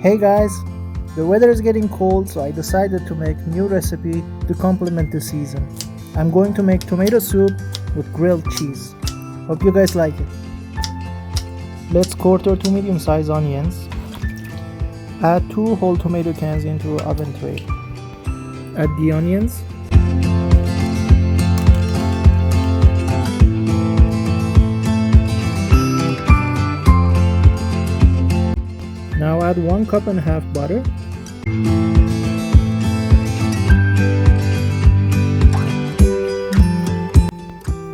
Hey guys, the weather is getting cold, so I decided to make new recipe to complement the season. I'm going to make tomato soup with grilled cheese. Hope you guys like it. Let's quarter 2 medium-sized onions. Add 2 whole tomato cans into an oven tray. Add the onions. Now add 1.5 cups butter.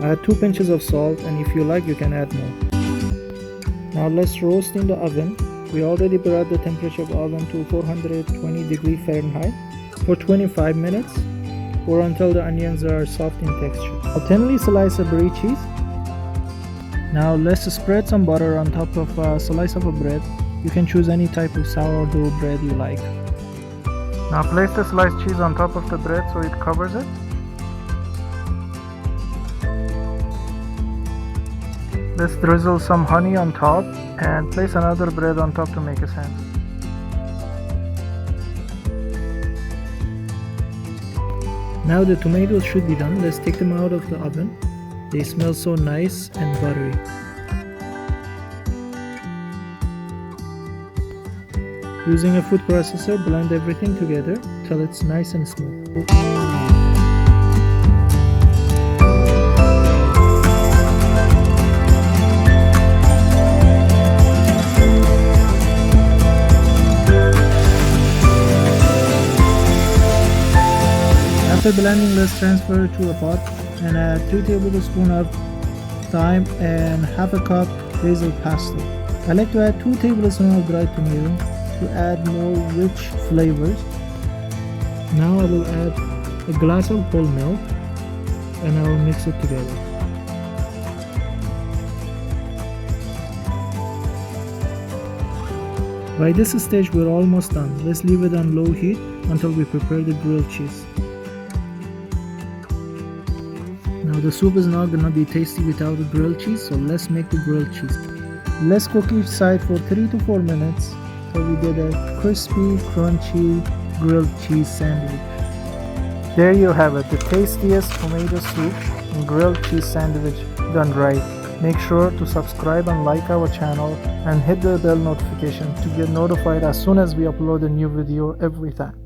Add 2 pinches of salt, and if you like you can add more. Now let's roast in the oven. We already brought the temperature of the oven to 420 degrees Fahrenheit for 25 minutes or until the onions are soft in texture. Now thinly slice a Brie cheese. Now let's spread some butter on top of a slice of a bread. You can choose any type of sourdough bread you like. Now place the sliced cheese on top of the bread so it covers it. Let's drizzle some honey on top and place another bread on top to make a sandwich. Now the tomatoes should be done. Let's take them out of the oven. They smell so nice and buttery. Using a food processor, blend everything together till it's nice and smooth. After blending, let's transfer it to a pot and add 3 tablespoons of thyme and half a cup drizzled pesto. I like to add 2 tablespoons of dried tomato to add more rich flavors. Now I will add a glass of whole milk and I will mix it together. By this stage we're almost done. Let's leave it on low heat until we prepare the grilled cheese. Now the soup is not gonna be tasty without the grilled cheese, so let's make the grilled cheese. Let's cook each side for 3 to 4 minutes so we get a crispy, crunchy grilled cheese sandwich. There you have it, the tastiest tomato soup and grilled cheese sandwich done right. Make sure to subscribe and like our channel and hit the bell notification to get notified as soon as we upload a new video every time.